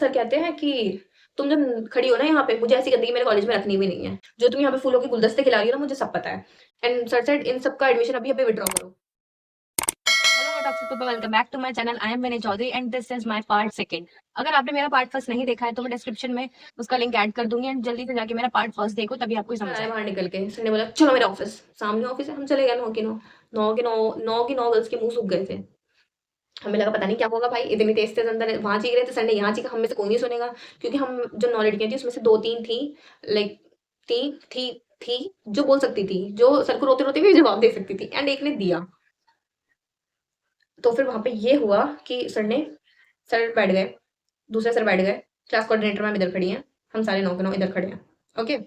Sir कहते हैं कि तुम जब खड़ी हो ना यहाँ पे, मुझे ऐसी गंदगी मेरे कॉलेज में रखनी भी नहीं है। जो तुम यहाँ पे फूलों के गुलदस्ते खिला रही हो ना, मुझे सब पता है। एंड सर सेड इन सब का एडमिशन अभी-अभी विथड्रॉ करो। Hello toxic people, welcome back to my channel. I am Vinay Chaudhary and this is my part second. अगर आपने मेरा पार्ट फर्स्ट नहीं देखा है तो मैं डिस्क्रिप्शन में उसका लिंक ऐड कर दूंगी एंड जल्दी से जाके मेरा पार्ट फर्स्ट देखो, तभी आपको सर समझ आए आएगा। बाहर निकल के, सर ने बोला चलो मेरे ऑफिस। सामने ऑफिस है, हम चले गए 9 की 9। 9 की 9 9 की 9 गर्ल्स के मुँह सूख गए थे। हमें लगा पता नहीं क्या होगा भाई, इतनी तेज तेज अंदर वहां चीख रहे थे, सर ने यहाँ चीखा, हम में से कोई नहीं सुनेगा। क्योंकि हम जो 9 लड़कियां थी उसमें से 2-3 थी, लाइक थी थी थी जो बोल सकती थी, जो सर को रोते रोते भी जवाब दे सकती थी, एंड एक ने दिया। तो फिर वहां पे ये हुआ कि सर बैठ गए, दूसरे सर बैठ गए, क्लास कोऑर्डिनेटर मैम इधर खड़ी हैं, हम सारे 9 के 9 इधर खड़े हैं। ओके।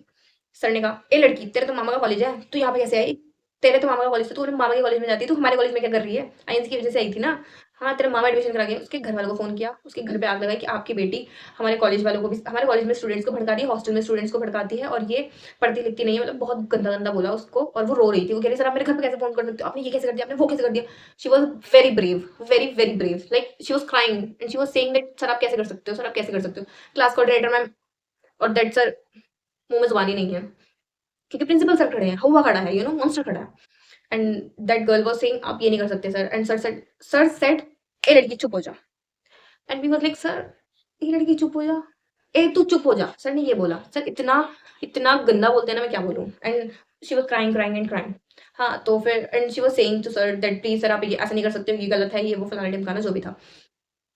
सर ने कहा, ए लड़की, तेरे तो मामा का कॉलेज है, तू यहाँ पे कैसे आई? तेरे तो मामा का कॉलेज था, तू अपने मामा के कॉलेज में जाती, तू हमारे कॉलेज में क्या कर रही है? आईएनसी की वजह से आई थी ना? हाँ, तेरे मामा एडमिशन करा गए। उसके घर वालों को फोन किया, उसके घर पे आग लगाई कि आपकी बेटी हमारे कॉलेज वालों को भी, हमारे कॉलेज में स्टूडेंट्स को भड़काती है, हॉस्टल में स्टूडेंट्स को भड़काती है, और ये पढ़ती लिखती नहीं है। मतलब बहुत गंदा गंदा बोला उसको, और वो रो रही थी। वो कह रही, सर आप मेरे घर पे कैसे फोन कर सकते हो? आपने ये कैसे कर दिया, आपने वो कैसे कर दिया? She was very brave, very very brave, like she was crying and she was saying that sir आप कैसे कर सकते हो, सर आप कैसे कर सकते हो? क्लास कोऑर्डिनेटर मैम और दैट सर मुंह में जुबानी नहीं है, क्योंकि प्रिंसिपल सर खड़े हैं, हुआ खड़ा है, मॉन्स्टर खड़ा है। And that girl was saying आप ये नहीं कर सकते सर। एंड सर सेड ए लड़की चुप हो जा। And we was like sir, ए लड़की चुप हो जा, ए तू चुप हो जा। सर ने ये बोला। सर इतना इतना गंदा बोलते हैं ना, मैं क्या बोलूं। And she was crying crying and crying. हाँ, तो फिर and she was saying to sir that please sir आप ये ऐसा नहीं कर सकते हो, ये गलत है, ये वो फलाना ढिमकाना जो भी था।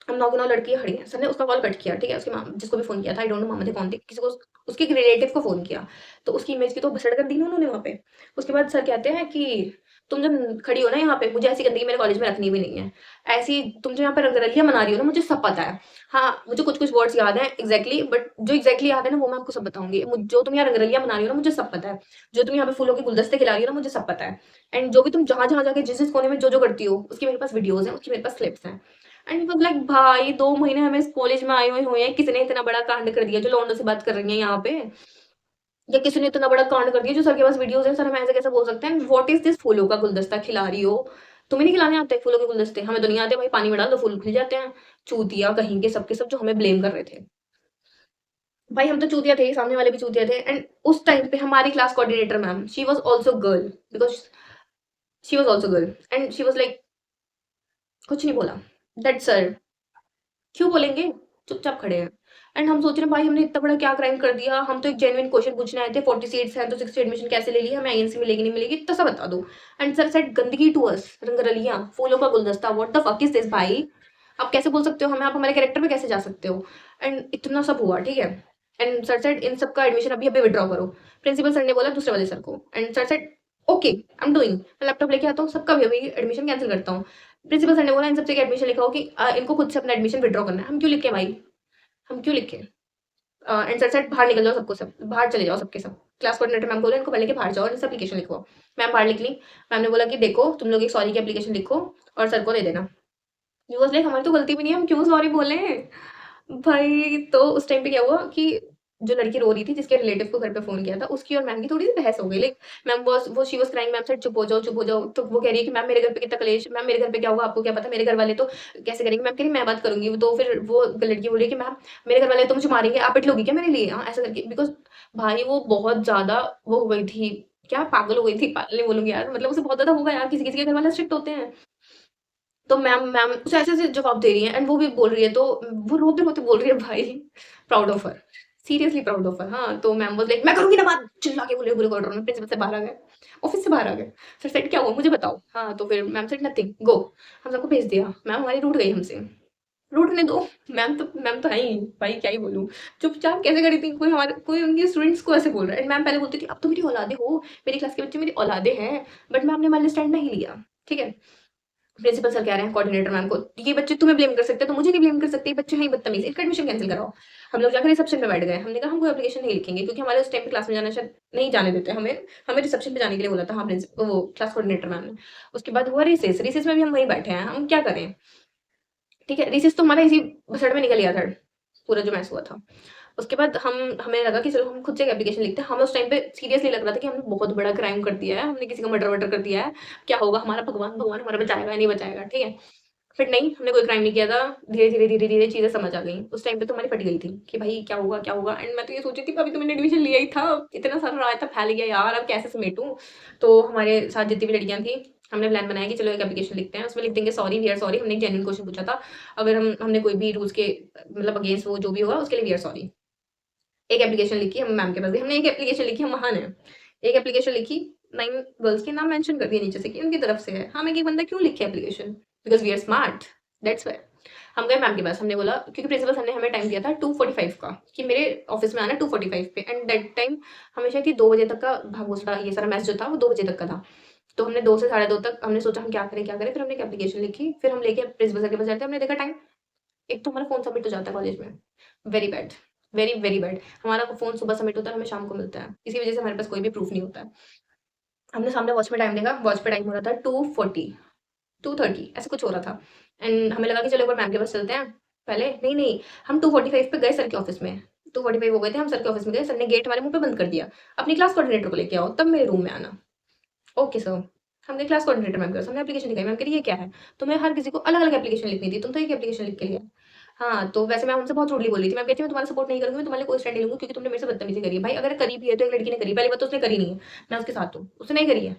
हम 9 की 9 लड़कियाँ खड़ी हैं। सर ने उसका कॉल कट किया, ठीक है? उसकी माँ जिसको भी फ़ोन किया था, आई डोंट नो मामा थे कौन थे, किसी को उसके एक रिलेटिव को फ़ोन किया। तो उसकी इमेज की तो भसड़ कर दी ना उन्होंने वहाँ पे। उसके बाद सर कहते हैं कि तुम जब खड़ी हो ना यहाँ पे, मुझे ऐसी गंदगी मेरे कॉलेज में रखनी भी नहीं है। ऐसी तुम जो यहाँ पे रंगरलियाँ मना रही हो ना, मुझे सब पता है। हाँ, मुझे कुछ-कुछ वर्ड्स याद हैं एग्ज़ैक्टली, बट जो एग्ज़ैक्टली याद है ना वो मैं आपको सब बताऊँगी। जो तुम यहाँ रंगरलियाँ मना रही हो ना, मुझे सब पता है। जो तुम यहाँ पे फूलों के गुलदस्ते खिला रही हो ना, मुझे सब पता है। एंड जो भी तुम जहाँ-जहाँ जाके जिस-जिस कोने में जो-जो करती हो, उसकी मेरे पास वीडियोज़ हैं, उसकी मेरे पास क्लिप्स हैं। एंड वाज लाइक भाई 2 महीने हमें इस कॉलेज में आए हुए हैं, किसने इतना बड़ा कांड कर दिया जो लौंडों से बात कर रही हैं यहाँ पे? या किसी ने इतना बड़ा कांड कर दिया जो सर के पास वीडियोज़ हैं, सर हम ऐसे कैसे बोल सकते हैं? व्हाट इज़ दिस फूलों का गुलदस्ता खिला रही हो? तुम्हें नहीं खिलाने आते फूलों के गुलदस्ते? हमें तो नहीं आते भाई, पानी में डाल दो फूल खिल जाते हैं। चूतिया कहीं के सब के सब जो हमें ब्लेम कर रहे थे। भाई हम तो चूतिया थे, सामने वाले भी चूतिया थे। एंड उस टाइम पे हमारी class coordinator ma'am, she was also girl, because she was also girl, and she was like कुछ नहीं बोला। दैट्स सर क्यों बोलेंगे? चुपचाप खड़े हैं। एंड हम सोच रहे हैं भाई हमने इतना बड़ा क्या क्राइम कर दिया? हम तो एक जेन्युइन क्वेश्चन पूछने आए थे, 40 सीट्स हैं तो 60 एडमिशन कैसे ले ली? हमें आईएनसी मिलेगी नहीं मिलेगी? इतना सा बता दो। एंड सर सेड गंदगी टू अस, रंगरलियाँ, फूलों का गुलदस्ता, what the fuck is this भाई? आप कैसे बोल सकते हो हमें? आप हमारे कैरेक्टर पे कैसे जा सकते हो? एंड इतना सब हुआ, ठीक है? एंड सर सेड इन सब का एडमिशन अभी-अभी विथड्रॉ करो। प्रिंसिपल सर ने बोला दूसरे वाले सर को, and sir said okay, I am doing. मैं लैपटॉप लेके आता हूँ, सबका अभी-अभी एडमिशन कैंसल करता हूँ। प्रिंसिपल सर ने बोला इन सबसे एडमिशन लिखाओ कि इनको खुद से अपना एडमिशन विथड्रॉ करना है। हम क्यों लिखें भाई? हम क्यों लिखें? एंड सर सेड बाहर निकल जाओ सबको सब, बाहर चले जाओ सबके सब। क्लास कोऑर्डिनेटर मैम बोले इनको पहले के बाहर जाओ और इनसे एप्लीकेशन लिखवाओ। मैम बाहर निकली। मैम ने बोला कि देखो तुम लोग एक सॉरी की एप्लीकेशन लिखो और सर को दे देना। ही वाज़ लाइक हमारी तो गलती भी नहीं है, हम क्यों सॉरी बोलें? भाई तो उस टाइम पे क्या हुआ कि जो लड़की रो रही थी जिसके रिलेटिव को घर पे फ़ोन किया था, उसकी और मैम की थोड़ी-सी बहस हो गई। Like ma'am she was crying, ma'am said चुप हो जाओ, चुप हो जाओ। तो वो कह रही है कि मैम मेरे घर पे कितना कलेश, मैम मेरे घर पे क्या हुआ आपको क्या पता? मेरे घर वाले तो कैसे करेंगे? मैम कह रही मैं बात करूँगी। तो फिर वो लड़की बोल रही है कि मैम मेरे घर वाले तो मुझे मारेंगे, आप पिट लोगी क्या मेरे लिए? हाँ, ऐसा करके बिकॉज़ भाई वो बहुत ज़्यादा वो हो गई थी, क्या पागल हो गई थी, पागल नहीं बोलूँगी यार, मतलब उसे बहुत ज़्यादा होगा यार, किसी-किसी के घर वाले स्ट्रिक्ट होते हैं। तो मैम मैम उसे ऐसे-ऐसे जवाब दे रही हैं एंड वो भी बोल रही है, तो वो रोते-रोते बोल रही है भाई, proud of her, seriously proud of her. हाँ, तो मैम वाज़ लाइक मैं करूँगी ना बात, चिल्ला के बोले पूरे कॉरिडोर में, प्रिंसिपल से बाहर आ गए, ऑफिस से बाहर आ गए। सर सेड क्या हुआ मुझे बताओ? हाँ, तो फिर मैम सेड नथिंग गो। हम सबको भेज दिया। मैम हमारी रूठ गई हमसे, रूठने दो। मैम तो है ही, भाई क्या ही बोलूँ। चुपचाप कैसे करी थी, कोई उनके स्टूडेंट्स को ऐसे बोल रहा है। एंड मैम पहले बोलती थी अब तो मेरी औलादे हो, मेरी क्लास के बच्चे मेरी औलादे हैं, बट मैम ने हमारा स्टैंड नहीं लिया, ठीक है? प्रिंसिपल सर कह रहे हैं कोऑर्डिनेटर मैम को, ये बच्चे तुम्हें ब्लेम कर सकते हैं तो मुझे नहीं ब्लेम कर सकते, ये बच्चे हैं ही बदतमीज, इनका एडमिशन कैंसिल कराओ। हम लोग जाकर रिसेप्शन पे बैठ गए। हमने कहा हम कोई एप्लीकेशन नहीं लिखेंगे क्योंकि हमारे उस टाइम पे क्लास में जाना शायद नहीं जाने देते हमें। हमें रिसेप्शन पे जाने के लिए बोला था, हाँ वो क्लास कोऑर्डिनेटर मैम ने। उसके बाद हुआ रिसेस, रिसेस में भी हम वहीं बैठे हैं, हम क्या करें? ठीक है, रिसेस तो हमारा इसी भसड़ में निकल गया था, पूरा जो मैथ्स हुआ था। उसके बाद हमें लगा कि चलो हम खुद से एक एप्लीकेशन लिखते हैं। हमें उस टाइम पे सीरियसली लग रहा था कि हमने बहुत बड़ा क्राइम कर दिया है, हमने किसी का मर्डर वर्डर कर दिया है, क्या होगा हमारा? भगवान भगवान हमारा बचाएगा या नहीं बचाएगा, ठीक है? फिर नहीं, हमने कोई क्राइम नहीं किया था। धीरे-धीरे चीज़ें समझ आ गईं। उस टाइम पे तो हमारी फट गई थी कि भाई क्या होगा, क्या होगा? एंड मैं तो ये सोच रही थी अभी तो मैंने एडमिशन लिया ही था, इतना सारा रायता फैल गया यार, अब कैसे समेटूँ? तो हमारे साथ जितनी भी लड़कियाँ थी, हमने प्लान बनाया कि चलो एक एप्लीकेशन लिखते हैं, उसमें लिख देंगे सॉरी, वी आर सॉरी। हमने एक जेन्युइन क्वेश्चन पूछा था, अगर हमने कोई भी रूल्स के मतलब अगेंस्ट वो जो भी होगा उसके लिए वी आर सॉरी। एक एप्लीकेशन लिखी, हम मैम के पास गए, हमने एक एप्लीकेशन लिखी, हम महान हैं। एक एप्लीकेशन लिखी, 9 गर्ल्स के नाम मेंशन कर दिए नीचे से कि उनकी तरफ से है। हम एक-एक बंदा क्यों लिखे application? Because we are smart, that's why. हम गए मैम के पास, हमने बोला क्योंकि प्रिंसिपल सर ने हमें टाइम दिया था 2:45 का कि मेरे ऑफिस में आना 2:45 पे, एंड दैट टाइम हमेशा कि 2 बजे तक का भागवसड़ा ये सारा मैथ्स जो था वो 2 बजे तक का था। तो हमने 2 से साढ़े 2 तक हमने सोचा हम क्या करें, क्या करें? फिर हमने एक एप्लीकेशन लिखी, फिर हम लेके प्रिंसिपल सर के पास जाते हैं, हमने देखा टाइम, एक तो हमारा फ़ोन सबमिट हो जाता है कॉलेज में। Very bad, very, very bad. हमारा फ़ोन सुबह सबमिट होता है, हमें शाम को मिलता है। इसी वज़ह से हमारे पास कोई भी प्रूफ़ नहीं होता है। हमने सामने वॉच में टाइम देखा, वॉच पे टाइम हो रहा था 2:40, 2:30 ऐसा कुछ हो रहा था, एंड हमें लगा कि चलो एक बार मैम के पास चलते हैं। पहले नहीं, हम 2:45 पे गए सर के ऑफ़िस में। 2:45 हो गए थे, हम सर के ऑफ़िस में गए, सर ने गेट हमारे मुँह पे बंद कर दिया। अपनी क्लास कोऑर्डिनेटर को लेके आओ, तब मेरे रूम में आना। Okay sir. हम गए क्लास कोऑर्डिनेटर मैम के पास, हमने एप्लीकेशन दिखाई, मैम कह रही ये क्या है? तो मैं हर किसी को अलग-अलग एप्लीकेशन लिखनी थी, तुम तो एक एप्लीकेशन लिख के लिया। हाँ, तो वैसे मैम हमसे बहुत रूडली बोल रही थी, मैम कहती मैं तुम्हारा सपोर्ट नहीं करूँगी, मैं तुम्हारे लिए कोई स्टैंड नहीं लूँगी क्योंकि तुमने मेरे से बदतमीज़ी करी है। भाई अगर करी भी है तो एक लड़की ने करी है, पहली बात तो उसने करी नहीं है, मैं उसके साथ हूँ, उसने नहीं करी है।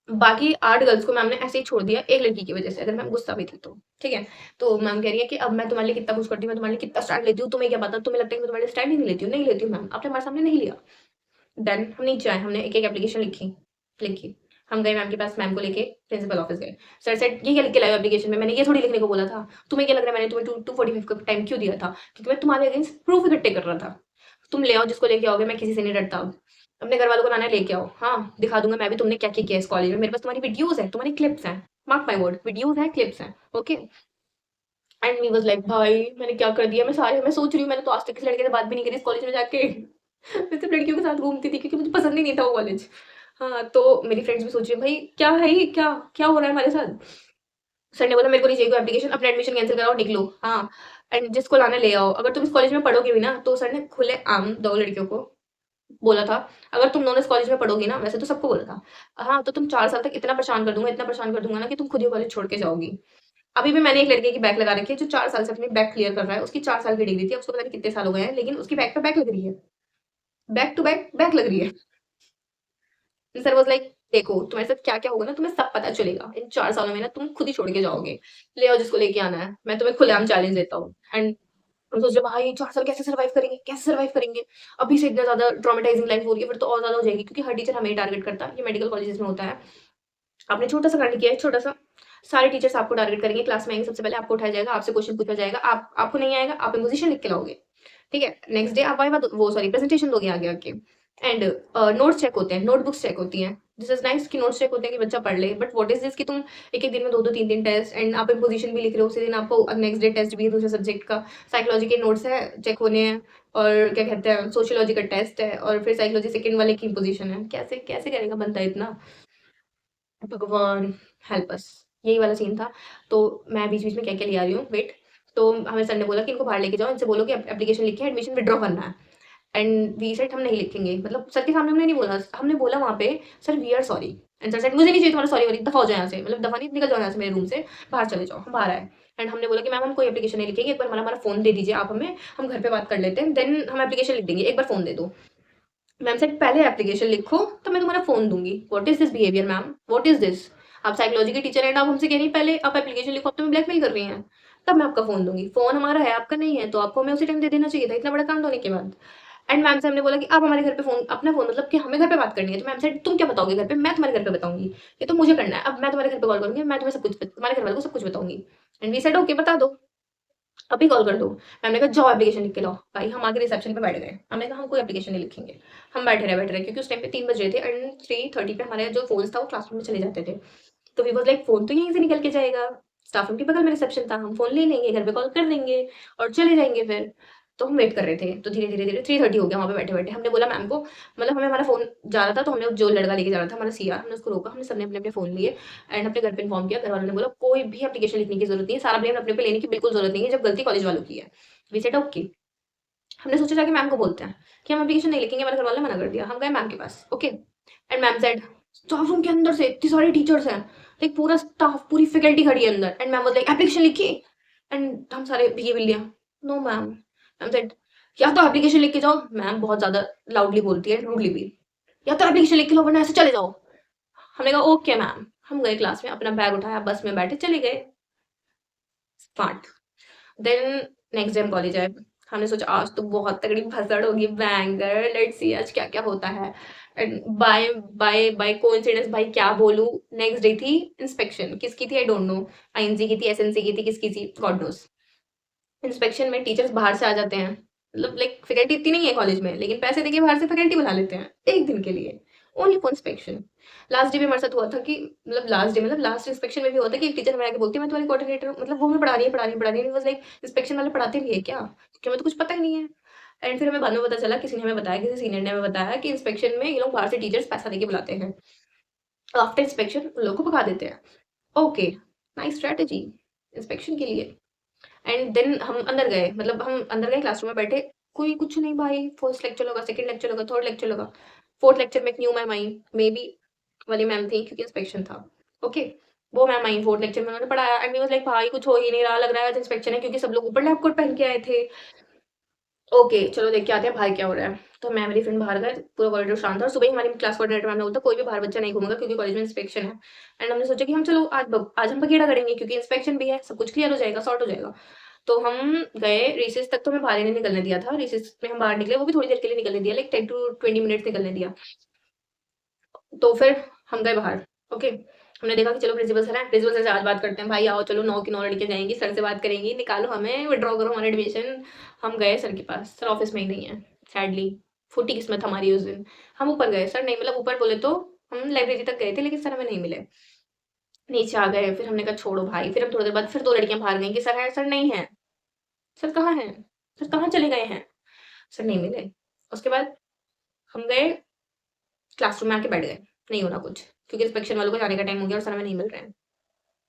बाकी 8 गर्ल्स को मैम ने ऐसे ही छोड़ दिया एक लड़की की वजह से, अगर मैम गुस्सा भी थी तो, ठीक है? तो मैम कह रही है कि अब मैं तुम्हारे लिए कितना कुछ करती हूँ, मैं तुम्हारे लिए कितना स्टैंड लेती हूँ, तुम्हें क्या पता? तुम्हें लगता है कि मैं तुम्हारे लिए स्टैंड ही नहीं लेती हूँ? नहीं लेती हूँ मैम, आपने हमारे सामने नहीं लिया। देन हम नीचे आए, हमने एक-एक एप्लीकेशन लिखी। हम गए मैम के पास, मैम को लेके प्रिंसिपल ऑफिस गए। सर सेड ये क्या लिख के लाए हो एप्लीकेशन में? मैंने ये थोड़ी लिखने को बोला था। तुम्हें क्या लग रहा है मैंने तुम्हें 2:45 का टाइम क्यों दिया था? क्योंकि मैं तुम्हारे अगेंस्ट प्रूफ इकट्ठे कर रहा था। तुम ले आओ जिसको लेके आओगे, मैं किसी से नहीं डरता अब। अपने घर वालों को लाना है लेके आओ। हाँ, दिखा दूँगा मैं भी तुमने क्या-क्या किया इस कॉलेज में। मेरे पास तुम्हारी वीडियोज़ हैं, तुम्हारी क्लिप्स हैं। मार्क माय वर्ड, वीडियोज़ हैं, क्लिप्स हैं। Okay? And we was like भाई मैंने क्या कर दिया? मैं सोच रही हूँ मैंने तो आज तक किसी लड़के से बात भी नहीं करी इस कॉलेज में जाके। मैं सिर्फ लड़कियों के साथ घूमती थी क्योंकि मुझे पसंद ही नहीं था वो कॉलेज। हाँ, तो मेरी फ्रेंड्स भी सोच रही हैं भाई क्या है ये? क्या हो रहा है हमारे साथ? सर ने बोला मेरे को नहीं चाहिए कोई एप्लीकेशन, अपना एडमिशन कैंसल कराओ, निकलो। हाँ, एंड जिसको लाना है ले आओ। अगर तुम इस कॉलेज में पढ़ोगे भी ना तो सर ने खुलेआम 2 लड़कियों को बोला था, अगर तुम दोनों इस कॉलेज में पढ़ोगी ना, वैसे तो सबको बोला था। हाँ, तो तुम 4 साल तक इतना परेशान कर दूँगा ना कि तुम खुद ही कॉलेज छोड़ के जाओगी। अभी भी मैंने एक लड़के की बैक लगा रखी है जो 4 साल से अपनी बैक क्लियर कर रहा है। उसकी 4 साल की डिग्री थी, अब उसको पता नहीं कितने साल हो गए हैं, लेकिन उसकी बैक पे बैक लग रही है। बैक टू बैक बैक लग रही है। सर वाज़ लाइक देखो तुम्हारे साथ क्या-क्या होगा ना तुम्हें सब पता चलेगा। इन 4 सालों में ना तुम खुद ही छोड़ के जाओगे। ले आओ जिसको लेके आना है। मैं तुम्हें खुलेआम चैलेंज देता हूँ। एंड हम सोच रहे भाई 4 साल कैसे सर्वाइव करेंगे? कैसे सर्वाइव करेंगे? अभी से इतना ज़्यादा ट्रॉमेटाइजिंग लाइफ हो रही है, फिर तो और ज़्यादा हो जाएगी क्योंकि हर टीचर हमें ही टारगेट करता है। ये मेडिकल कॉलेजेस में होता है। आपने छोटा-सा कांड किया है, छोटा-सा, सारे टीचर्स आपको टारगेट करेंगे, क्लास में आएँगे सबसे पहले आपको उठाया जाएगा, आपसे क्वेश्चन पूछा जाएगा, आपको नहीं आएगा, आप इम्पोज़िशन लिख के लाओगे, ठीक है? नेक्स्ट डे आप वाइवा दो वो सॉरी प्रेज़ेंटेशन दोगे आगे आके, एंड नोट्स चेक होते हैं, नोटबुक्स चेक होती हैं। दिस इज़ नाइस कि नोट्स चेक होते हैं कि बच्चा पढ़ ले, बट व्हाट इज़ दिस कि तुम एक-एक दिन में 2-2 3-3 टेस्ट, एंड आप इम्पोज़िशन भी लिख रहे हो, उसी दिन आपको नेक्स्ट डे टेस्ट भी है दूसरे सब्जेक्ट का, साइकोलॉजी के नोट्स हैं, चेक होने हैं, और क्या कहते हैं सोशियोलॉजी का टेस्ट है, और फिर साइकोलॉजी सेकंड वाले की इम्पोज़िशन है। कैसे कैसे करेगा बंदा इतना? भगवान हेल्प अस! यही वाला सीन था। तो मैं बीच-बीच में क्या-क्या ले आ रही हूँ, वेट। तो हमें सर ने बोला कि इनको बाहर लेके जाओ, इनसे बोलो कि एप्लीकेशन लिख के एडमिशन विथड्रॉ करना है। एंड वी सेड हम नहीं लिखेंगे, मतलब सर के सामने हमने नहीं बोला, हमने बोला वहाँ पे sir we are sorry, and sir said मुझे नहीं चाहिए तुम्हारा सॉरी-वॉरी, दफ़ा हो जाओ यहाँ से, मतलब दफ़ा नहीं निकल जाओ यहाँ से मेरे रूम से, बाहर चले जाओ। हम बाहर आए, एंड हमने बोला कि मैम हम कोई एप्लीकेशन नहीं लिखेंगे, एक बार हमारा हमारा फ़ोन दे दीजिए आप हमें, हम घर पे बात कर लेते हैं, देन हम एप्लीकेशन लिख देंगे, एक बार फ़ोन दे दो। मैम सेड पहले एप्लीकेशन लिखो तो मैं तुम्हारा फ़ोन दूँगी। What is this behaviour ma'am? What is this? आप साइकोलॉजी की टीचर हैं, आप हमसे कह रही हैं पहले आप एप्लीकेशन लिखो, आप तो हमें ब्लैकमेल कर रही हैं। तब मैं आपका फ़ोन दूँगी। फ़ोन हमारा है, आपका नहीं है, तो आपको हमें उसी टाइम दे देना चाहिए था, इतना बड़ा कांड होने के बाद। एंड मैम से हमने बोला कि आप हमारे घर पे फ़ोन अपना फ़ोन मतलब कि हमें घर पे बात करनी है, तो मैम सेड तुम क्या बताओगे घर पे? मैं तुम्हारे घर पे बताऊँगी। ये तो मुझे करना है। अब मैं तुम्हारे घर पे कॉल करूँगी, मैं तुम्हें सब कुछ तुम्हारे घर वालों को सब कुछ बताऊँगी। एंड वी सेड ओके बता दो। अभी कॉल कर दो। मैम ने कहा जाओ एप्लीकेशन लिख के लाओ। भाई हम आके रिसेप्शन पे बैठ गए। हमने कहा हम कोई एप्लीकेशन नहीं लिखेंगे। हम बैठे रहे क्योंकि उस टाइम पे 3 बज रहे थे, एंड 3:30 पे हमारे जो फ़ोन्स था वो क्लासरूम में चले जाते थे। तो वी वाज़ लाइक फ़ोन तो यहीं से निकल के जाएगा। स्टाफ रूम के बगल में रिसेप्शन था, हम फ़ोन ले लेंगे, घर पे कॉल कर देंगे और चले जाएँगे फिर। तो हम वेट कर रहे थे। तो धीरे-धीरे 3:30 हो गया वहाँ पे बैठे-बैठे। हमने बोला मैम को, मतलब हमें हमारा फ़ोन जा रहा था, तो हमने जो लड़का लेके जा रहा था हमारा सीआर, हमने उसको रोका, हमने सबने अपने-अपने फ़ोन लिए एंड अपने घर पे इन्फॉर्म किया। घर वालों ने बोला कोई भी एप्लीकेशन लिखने की ज़रूरत नहीं है, सारा ब्लेम अपने पे लेने की बिल्कुल ज़रूरत नहीं है, जब गलती कॉलेज वालों की है। We said okay. हमने सोचा जाके मैम को बोलते हैं कि हम एप्लीकेशन नहीं लिखेंगे, हमारे घर वालों ने मना कर दिया। हम गए मैम के पास, okay, and ma'am said staff room के अंदर से इतनी सारी टीचर्स हैं, लाइक पूरा स्टाफ, पूरी फैकल्टी खड़ी है अंदर, and ma'am was like application लिखिए, एंड हम सारे भीगे बिल्लियां, नो मैम। मैम सेड या तो एप्लीकेशन लिख के जाओ, मैम बहुत ज्यादा लाउडली बोलती है, रूडली भी, या तो एप्लीकेशन लिख के लो वरना ऐसे चले जाओ। हमने कहा ओके मैम, हम गए क्लास में, अपना बैग उठाया, बस में बैठे, चले गए, स्मार्ट। देन नेक्स्ट डे हम कॉलेज आए, हमने सोचा आज तो बहुत तगड़ी भसड़ होगी, बैंगर, लेट्स सी आज क्या क्या होता है। And by by by coincidence, भाई क्या बोलूं, नेक्स्ट डे थी इंस्पेक्शन, किसकी थी आई डोंट नो, आईएनसी की थी, एसएनसी की थी, किसकी थी गॉड नोस। इंस्पेक्शन में टीचर्स बाहर से आ जाते हैं, मतलब लाइक फैकल्टी इतनी नहीं है कॉलेज में, लेकिन पैसे देके बाहर से फैकल्टी बुला लेते हैं एक दिन के लिए, only for inspection. Last day भी हमारे साथ हुआ था कि मतलब लास्ट डे मतलब लास्ट इंस्पेक्शन में भी हुआ था कि एक टीचर हमें आके बोलती है मैं तुम्हारी कोऑर्डिनेटर हूँ, मतलब वो हमें पढ़ा रही है पढ़ा रही है पढ़ा रही है, वाज लाइक इंस्पेक्शन वाले पढ़ाते भी है क्या, क्योंकि हमें तो कुछ पता ही नहीं है। एंड फिर हमें बाद में पता चला, किसी ने हमें बताया, किसी सीनियर ने हमें बताया कि इंस्पेक्शन में ये लोग बाहर से टीचर्स पैसा देके बुलाते हैं, आफ्टर इंस्पेक्शन उन लोग को भगा देते हैं। ओके, नाइस स्ट्रेटेजी इंस्पेक्शन के लिए। एंड देन हम अंदर गए, मतलब हम अंदर गए, क्लासरूम में बैठे, कोई कुछ नहीं भाई, फर्स्ट लेक्चर होगा, सेकंड लेक्चर होगा, थर्ड लेक्चर होगा, फोर्थ लेक्चर में एक new ma'am I, may be वाली मैम थी क्योंकि इंस्पेक्शन था। ओके, वो मैम आई फोर्थ लेक्चर में, उन्होंने पढ़ाया, एंड वी वाज लाइक भाई कुछ हो ही नहीं रहा, लग रहा है आज इंस्पेक्शन है, क्योंकि सब लोग ऊपर लैब कोट पहन के आए थे। ओके चलो देख के आते हैं बाहर क्या हो रहा है। तो मैं मेरी फ्रेंड बाहर गए, पूरा कॉरिडोर शांत था, और सुबह ही हमारी क्लास कोऑर्डिनेटर मैम ने बोला कोई भी बाहर बच्चा नहीं घूमेगा क्योंकि कॉलेज में इंस्पेक्शन है। एंड हमने सोचा कि हम चलो आज हम बखेड़ा करेंगे क्योंकि इंस्पेक्शन भी है, सब कुछ क्लियर हो जाएगा, सॉर्ट हो जाएगा। तो हम गए, रिसेस तक तो हमें बाहर ही नहीं निकलने दिया था, रिसेस में हम बाहर निकले, वो भी थोड़ी देर के लिए निकलने दिया, लाइक 10 to 20 मिनट्स निकलने दिया। तो फिर हम गए बाहर। ओके, हमने देखा कि चलो प्रिंसिपल सर हैं, प्रिंसिपल सर से आज बात करते हैं, भाई आओ चलो, 9 की 9 लड़कियां जाएंगी, सर से बात करेंगी, निकालो हमें, विड्रॉ करो हमारा एडमिशन। हम गए सर के पास, सर ऑफिस में ही नहीं है, सैडली, फूटी किस्मत हमारी उस दिन। हम ऊपर गए, सर नहीं, मतलब ऊपर बोले तो हम लाइब्रेरी तक गए थे, लेकिन सर हमें नहीं मिले। नीचे आ गए, फिर हमने कहा छोड़ो भाई, फिर हम थोड़ी देर बाद फिर दो लड़कियां बाहर गई कि सर है, सर नहीं है, सर कहाँ हैं, सर कहाँ चले गए हैं, सर नहीं मिले। उसके बाद हम गए क्लासरूम में, आके बैठ गए, नहीं हो रहा कुछ, क्योंकि इंस्पेक्शन वालों को जाने का टाइम हो गया और सर हमें नहीं मिल रहे हैं।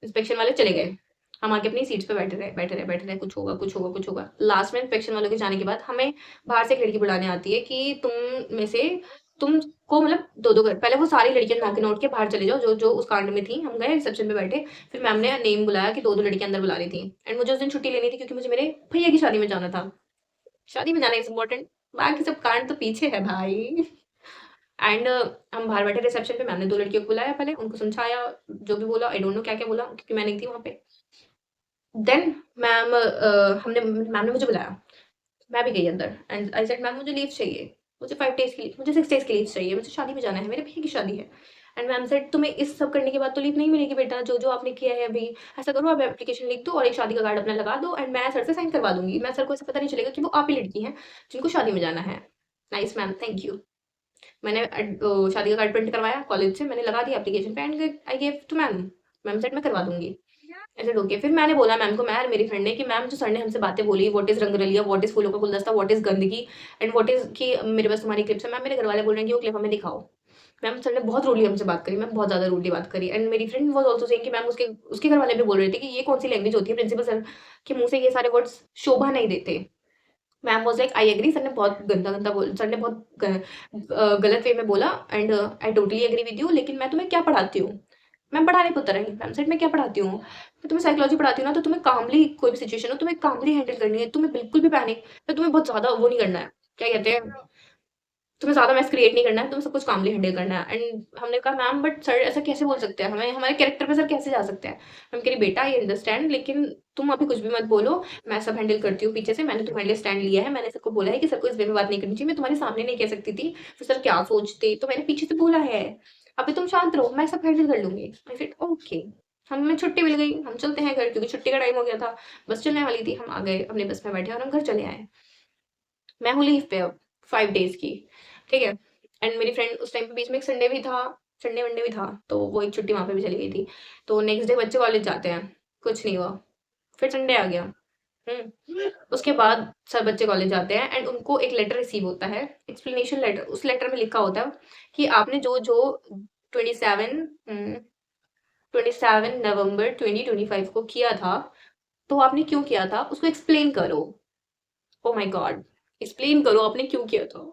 इंस्पेक्शन वाले चले गए, हम आके अपनी सीट्स पे बैठे रहे बैठे रहे बैठे रहे, कुछ होगा कुछ होगा कुछ होगा। लास्ट में इंस्पेक्शन वालों के जाने के बाद हमें बाहर से एक लड़की बुलाने आती है कि तुम में से तुमको मतलब दो दो घर, पहले वो सारी लड़कियां नौ के नोट के बाहर चले जाओ जो जो उस कांड में थी। हम गए रिसेप्शन पे बैठे, फिर मैम ने नेम बुलाया कि दो दो लड़कियां अंदर बुला रही थी, एंड मुझे उस दिन छुट्टी लेनी थी क्योंकि मुझे मेरे भैया की शादी में जाना था। शादी में जाना इज इम्पोर्टेंट, बाकी सब कांड तो पीछे है भाई। एंड हम बाहर बैठे रिसेप्शन पे, मैम ने दो लड़कियों को बुलाया, पहले उनको समझाया, जो भी बोला, आई डोंट नो क्या क्या बोला क्योंकि मैं नहीं थी वहां पे। देन हमने मैम ने मुझे बुलाया, मैं भी गई अंदर, एंड आई सेड मैम मुझे लीव चाहिए, मुझे 5 डेज की मुझे 6 डेज की लीव चाहिए, मुझे शादी में जाना है, मेरे भैया की शादी है। एंड मैम सेड तुम्हें इस सब करने के बाद तो लीव नहीं मिलेगी बेटा, जो जो आपने किया है अभी, ऐसा करो आप एप्लीकेशन लिख दो और एक शादी का कार्ड अपना लगा दो, एंड मैं सर से साइन करवा दूंगी, मैं सर को ऐसा पता नहीं चलेगा कि वो आप ही लड़की हैं जिनको शादी में जाना है। Nice ma'am, thank you. मैंने शादी का कार्ड प्रिंट करवाया कॉलेज से, मैंने लगा दिया एप्लीकेशन पे, and I gave to ma'am. Ma'am said मैं करवा दूंगी, ऐसे ओके। फिर मैंने बोला मैम को, मैं और मेरी फ्रेंड ने, कि मैम जो सर ने हमसे बातें बोली, व्हाट इज रंगरलिया, व्हाट इज फूलों का गुलदस्ता, व्हाट इज गंदगी, एंड व्हाट इज कि मेरे पास तुम्हारी क्लिप्स है, मैम मेरे घर वाले बोल रहे हैं कि वो क्लिप हमें दिखाओ। मैम सर ने बहुत रूडली हमसे बात करी, मैम बहुत ज्यादा रूडली बात करी, एंड मेरी फ्रेंड वाज आल्सो सेइंग कि मैम उसके उसके घर वाले भी बोल रहे थे कि ये कौन सी लैंग्वेज होती है, प्रिंसिपल सर के मुंह से ये सारे वर्ड्स शोभा नहीं देते। Ma'am was like I agree, sir ने बहुत गंदा गंदा बोल, सर ने बहुत गलत वे में बोला, and I totally agree with you, लेकिन मैं तुम्हें क्या पढ़ाती हूँ, मैम पढ़ाने को तरह ही, मैम सेड मैं क्या पढ़ाती हूँ, मैं तुम्हें साइकोलॉजी पढ़ाती हूँ ना, तो तुम्हें कामली कोई भी सिचुएशन हो तुम्हें कामली हैंडल करनी है, तुम्हें बिल्कुल भी पैनिक, तो तुम्हें बहुत ज्यादा वो नहीं करना है, क्या कहते हैं, तुम्हें ज्यादा मैस क्रिएट नहीं करना है, तुम्हें सब कुछ कामली हैंडल करना है। एंड हमने कहा मैम बट सर ऐसा कैसे बोल सकते हैं, हमें हमारे कैरेक्टर पे सर कैसे जा सकते हैं। मैम कह रही बेटा ये अंडरस्टैंड, लेकिन तुम अभी कुछ भी मत बोलो, मैं सब हैंडल करती हूँ पीछे से, मैंने तुम्हारे लिए स्टैंड लिया है, मैंने सबको बोला है कि सर को इस वे में बात नहीं करनी चाहिए, मैं तुम्हारे सामने नहीं कह सकती थी, फिर सर क्या सोचते, तो मैंने पीछे से बोला है, अभी तुम शांत रहो, मैं सब हैंडल कर लूंगी। I said okay. हमें छुट्टी मिल गई, हम चलते हैं घर क्योंकि छुट्टी का टाइम हो गया था, बस चलने वाली थी, हम आ गए अपने बस में बैठे और हम घर चले आए। मैं हूँ लीव पे अब 5 डेज की, ठीक है। एंड मेरी फ्रेंड उस टाइम पे बीच में एक संडे भी था, संडे वनडे भी था, तो वो एक छुट्टी वहां पे भी चली गई थी। तो नेक्स्ट डे बच्चे कॉलेज जाते हैं, कुछ नहीं हुआ, फिर संडे आ गया। उसके बाद सब बच्चे कॉलेज जाते हैं एंड उनको एक लेटर रिसीव होता है, एक्सप्लेनेशन लेटर, उस लेटर में लिखा होता है कि आपने जो जो 27 27 नवंबर 2025 को किया था, तो आपने क्यों किया था उसको एक्सप्लेन करो। ओ माय गॉड, एक्सप्लेन करो आपने क्यों किया था।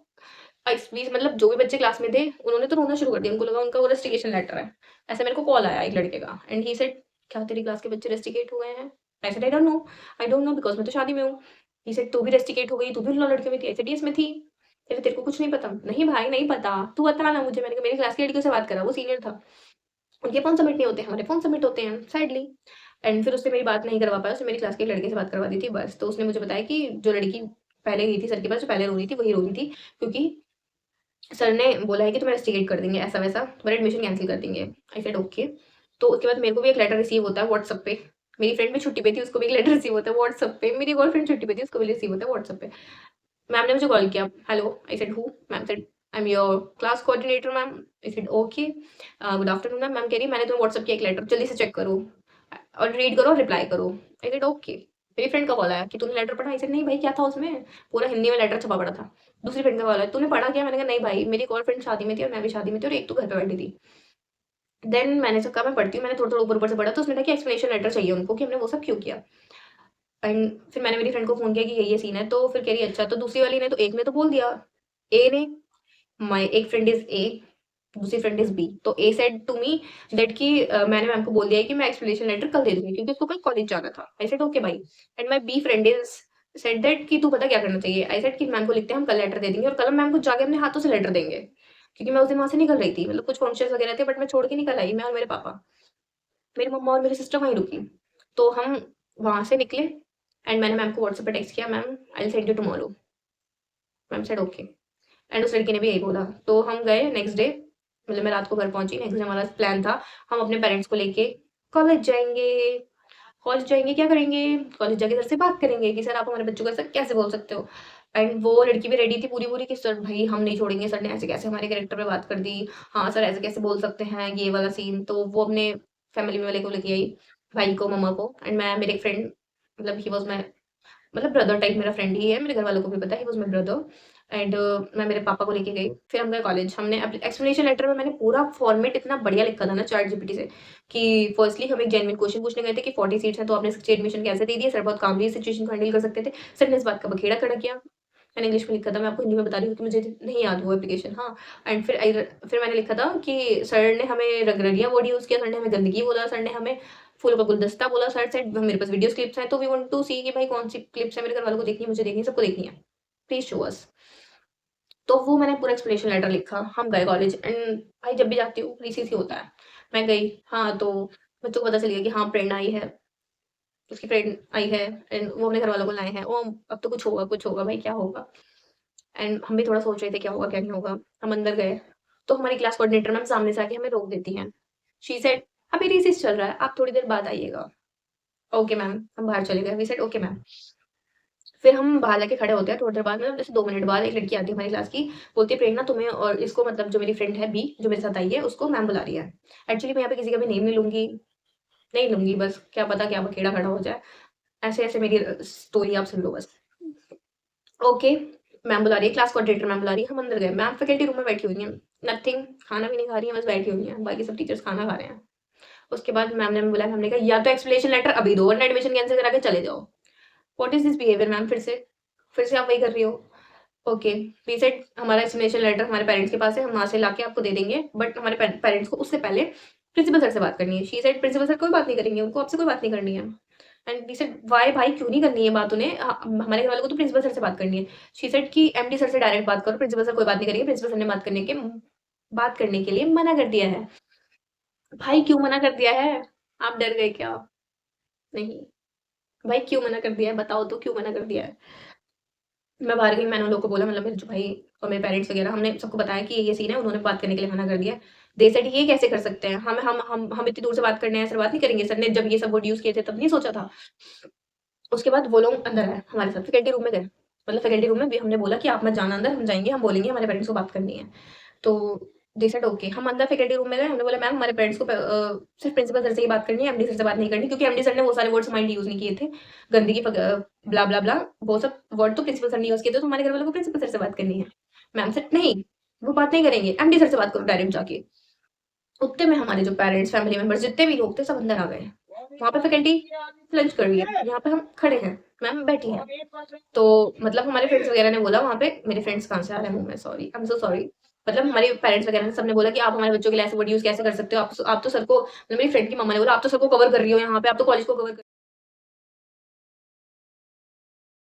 प्लीज मतलब जो भी बच्चे क्लास में थे उन्होंने तो रोना शुरू कर दिया, उनको लगा उनका वो रेस्टिकेशन लेटर है। ऐसे मेरे को कॉल आया एक लड़के का एंड ही सेड क्या तेरी क्लास के बच्चे रेस्टिकेट हो गए हैं? I said I don't know because मैं तो शादी में हूँ। ही सेड तू भी रेस्टिकेट हो गई, तू भी उन लड़कियों में थी? आई सेड यस मैं थी। तेरे को कुछ नहीं पता? नहीं भाई नहीं पता, तू बता ना मुझे। मैंने कहा मेरी क्लास की लड़कियों से बात करा, वो सीनियर था। उनके फ़ोन सबमिट नहीं होते, हमारे फ़ोन सबमिट होते हैं सैडली। एंड फिर उससे मेरी बात नहीं करवा पाया, उसने मेरी क्लास के एक लड़के से बात करवा दी थी बस। तो उसने मुझे बताया कि जो लड़की पहले गई थी सर के पास, जो पहले रो रही थी वही रो रही थी, क्योंकि सर ने बोला है कि तुम्हें रेस्टिकेट कर देंगे, ऐसा-वैसा, तुम्हारा एडमिशन कैंसल कर देंगे। I said okay. तो उसके बाद मेरे को भी एक लेटर रिसीव होता है व्हाट्सएप पे। मेरी फ्रेंड भी छुट्टी पे थी, उसको भी एक लेटर रिसीव होता है व्हाट्सएप पे। मेरी एक और फ्रेंड छुट्टी पे थी, उसको भी रिसीव होता है व्हाट्सएप पे। मैम ने मुझे कॉल किया, hello, I said who? Ma'am said I am your class coordinator ma'am. I said okay, good afternoon ma'am. Ma'am कह रही मैंने तुम्हें व्हाट्सएप किया एक लेटर, जल्दी से चेक करो और रीड करो और रिप्लाई करो। I said okay. मेरी फ्रेंड का कॉल आया कि तूने लेटर पढ़ा? आई सेड नहीं भाई, क्या था उसमें? पूरा हिंदी में लेटर छपा पड़ा था। दूसरी फ्रेंड का कॉल आया, तूने पढ़ा क्या? मैंने कहा नहीं भाई, मेरी एक और फ्रेंड शादी में थी और मैं भी शादी में थी और एक तो घर पे बैठी थी। देन मैंने कहा मैं पढ़ती हूँ, मैंने थोड़ा थोड़ा ऊपर ऊपर से पढ़ा, तो उसने कहा कि एक्सप्लेनेशन लेटर चाहिए उनको कि हमने वो सब क्यों किया। एंड फिर मैंने मेरी फ्रेंड को फोन किया कि ये सीन है, तो फिर कह रही अच्छा। तो दूसरी वाली ने तो एक ने तो बोल दिया, ए ने, माय एक फ्रेंड इज ए, दूसरी फ्रेंड इज बी। तो A said to me that कि मैंने मैम को बोल दिया है कि मैं एक्सप्लेनेशन लेटर कल दे दूंगी क्योंकि उसको कल कॉलेज जाना था। आई सेड ओके भाई। And my be friend is said that कि तू पता क्या करना चाहिए? आई सेड कि मैम को लिखते हैं हम कल लेटर दे देंगे और कल हम मैम को जाके अपने हाथों से लेटर देंगे, क्योंकि मैं उस दिन वहां से निकल रही थी, मतलब कुछ फंक्शंस वगैरह थे बट मैं छोड़ के निकल आई, मैं और मेरे पापा। मेरी मम्मा और मेरी सिस्टर वहीं रुकी। तो हम वहां से निकले एंड मैंने मैम को व्हाट्सएप पे टेक्स्ट किया, ma'am I will send you tomorrow. Ma'am said okay. And उस लड़की ने भी यही बोला। तो हम गए नेक्स्ट डे, मतलब मैं रात को घर पहुंची। नेक्स्ट डे हमारा प्लान था हम अपने पेरेंट्स को लेके कॉलेज जाएंगे। कॉलेज जाएंगे क्या करेंगे? कॉलेज जाके सर से बात करेंगे कि सर आप हमारे बच्चों को ऐसा कैसे बोल सकते हो। एंड वो लड़की भी रेडी थी पूरी पूरी कि सर भाई हम नहीं छोड़ेंगे, सर ने ऐसे कैसे हमारे कैरेक्टर पे बात कर दी, हाँ सर ऐसे कैसे बोल सकते हैं, ये वाला सीन। तो वो अपने फैमिली में वाले को लेके आई, भाई को, मम्मा को। एंड मैं, मेरे एक फ्रेंड, मतलब ही वॉज माई, मतलब ब्रदर टाइप मेरा फ्रेंड ही है, मेरे घर वालों को भी पता है, he was my brother. And मैं मेरे पापा को लेके गई, फिर हम गए कॉलेज। हमने एक्सप्लेनेशन लेटर में मैंने पूरा फॉर्मेट इतना बढ़िया लिखा था ना चैट जीपीटी से, कि फर्स्टली हम एक जेन्युइन क्वेश्चन पूछने गए थे कि 40 सीट्स हैं तो आपने 60 एडमिशन कैसे दे दिए? सर बहुत कामली सिचुएशन को हैंडल कर सकते थे, सर ने इस बात का बखेड़ा खड़ा किया। मैंने इंग्लिश में लिखा था, मैं आपको हिंदी में बता रही हूँ कि मुझे नहीं याद वो एप्लीकेशन। हाँ। एंड फिर मैंने लिखा था कि सर ने हमें रंगरलिया वर्ड यूज़ किया, सर ने हमें गंदगी बोला, सर ने हमें फूलों का गुलदस्ता बोला। सर सेड मेरे पास वीडियोस क्लिप्स हैं तो वी वांट टू सी कि भाई कौन सी क्लिप्स है, मेरे घर वालों को देखनी है, मुझे देखनी है, सबको देखनी है, प्लीज शो अस। तो वो मैंने पूरा एक्सप्लेनेशन लेटर लिखा। हम गए कॉलेज एंड भाई जब भी जाती हूँ रीसीसी होता है, मैं गई। हाँ, तो बच्चों को पता चल गया कि हाँ प्रेरणा आई है, उसकी फ्रेंड आई है। एंड वो अपने घर वालों को लाए हैं, ओ अब तो कुछ होगा, कुछ होगा भाई, क्या होगा। एंड हम भी थोड़ा सोच रहे थे क्या होगा क्या नहीं होगा। हम अंदर गए तो हमारी क्लास कोऑर्डिनेटर मैम सामने से आके हमें रोक देती हैं। शी सेड अभी रिसेस चल रहा है, आप थोड़ी देर बाद आइएगा। Okay ma'am. हम बाहर चले गए, वी सेड ओके मैम। फिर हम बाहर जाके खड़े होते हैं, थोड़ी देर बाद, मतलब जैसे 2 मिनट बाद एक लड़की आती है हमारी क्लास की, बोलती है प्रेरणा तुम्हें और इसको, मतलब जो मेरी फ्रेंड है बी जो मेरे साथ आई है, उसको मैम बुला रही है। एक्चुअली मैं यहाँ पे किसी का भी नेम नहीं लूंगी, नहीं लूंगी, बस क्या पता क्या बखेड़ा खड़ा हो जाए। ऐसे ऐसे मेरी स्टोरी आप सुन लो बस। ओके। मैम बुला रही है, क्लास कोऑर्डिनेटर मैम बुला रही है। हम अंदर गए, मैम फैकल्टी रूम में बैठी हुई हैं, नथिंग, खाना भी नहीं खा रही है, बस बैठी हुई हैं, बाकी सब टीचर्स खाना खा रहे हैं। उसके बाद मैम ने बुलाया, हमने कहा या तो एक्सप्लेनेशन लेटर अभी दो वरना एडमिशन कैंसिल करा के चले जाओ। What is this behaviour ma'am? फिर से आप वही कर रही हो। ओके। वी सेड हमारा एक्सप्लेनेशन लेटर हमारे पेरेंट्स के पास है, हम वहाँ से लाके आपको दे देंगे, बट हमारे पेरेंट्स को उससे पहले प्रिंसिपल सर से बात करनी है। शी सेड प्रिंसिपल सर कोई बात नहीं करेंगे, उनको आपसे कोई बात नहीं करनी है। एंड वी सेड व्हाई भाई, क्यों नहीं करनी है बात उन्हें? हमारे घर वालों को तो प्रिंसिपल सर से बात करनी है। शी सेड कि एमडी सर से डायरेक्ट बात करो, प्रिंसिपल सर कोई बात नहीं करेंगे, प्रिंसिपल सर ने बात करने के लिए मना कर दिया है। भाई क्यों मना कर दिया है? आप डर गए क्या? नहीं। भाई क्यों मना कर दिया है, बताओ तो क्यों मना कर दिया है? मैं बाहर गई, मैंने उन लोगों को बोला, मतलब मेरे जो भाई और मेरे पेरेंट्स वगैरह, हमने सबको बताया कि ये सीन है, उन्होंने बात करने के लिए मना कर दिया है। दे सेड ये कैसे कर सकते हैं, हम इतनी दूर से बात करने आए, सर बात नहीं करेंगे? सर ने जब ये सब वर्ड यूज किए थे तब नहीं सोचा था? उसके बाद वो लोग अंदर आए हमारे साथ, फैकल्टी रूम में गए। मतलब फैकल्टी रूम में भी हमने बोला कि आप मत जाना अंदर, हम जाएंगे, हम बोलेंगे, हमारे पेरेंट्स को बात करनी है। तो दे सेड ओके। हम अंदर फैकल्टी रूम में गए, हमने बोला मैम हमारे पेरेंट्स को सिर्फ प्रिंसिपल सर से ही बात करनी है, एमडी सर से बात नहीं करनी, क्योंकि एमडी सर ने वो सारे वर्ड्स माइंड यूज नहीं किए थे, गंदगी ब्ला ब्ला ब्ला, वो सब वर्ड तो प्रिंसिपल सर ने यूज किए थे, तो हमारे घर वालों को प्रिंसिपल सर से बात करनी है। मैम सेड नहीं, वो बात नहीं करेंगे, एमडी सर से बात करो डायरेक्ट जाके। उतने में हमारे जो पेरेंट्स, फैमिली मेंबर्स जितने भी लोग थे सब अंदर आ गए। वहाँ पे फैकल्टी लंच कर रही है, यहाँ पे हम खड़े हैं, मैम बैठी हैं। तो मतलब हमारे फ्रेंड्स वगैरह ने बोला वहाँ पे, मेरे फ्रेंड्स कहाँ से आ रहे हैं मुँह में, sorry, I am so sorry. मतलब हमारे पेरेंट्स वगैरह ने सबने बोला कि आप हमारे बच्चों के लिए ऐसे वर्ड यूज़ कैसे कर सकते हो? आप तो सर को, मतलब मेरी फ्रेंड की मम्मा ने बोला, आप तो सर को कवर कर रही हो यहाँ पे, आप तो कॉलेज को कवर कर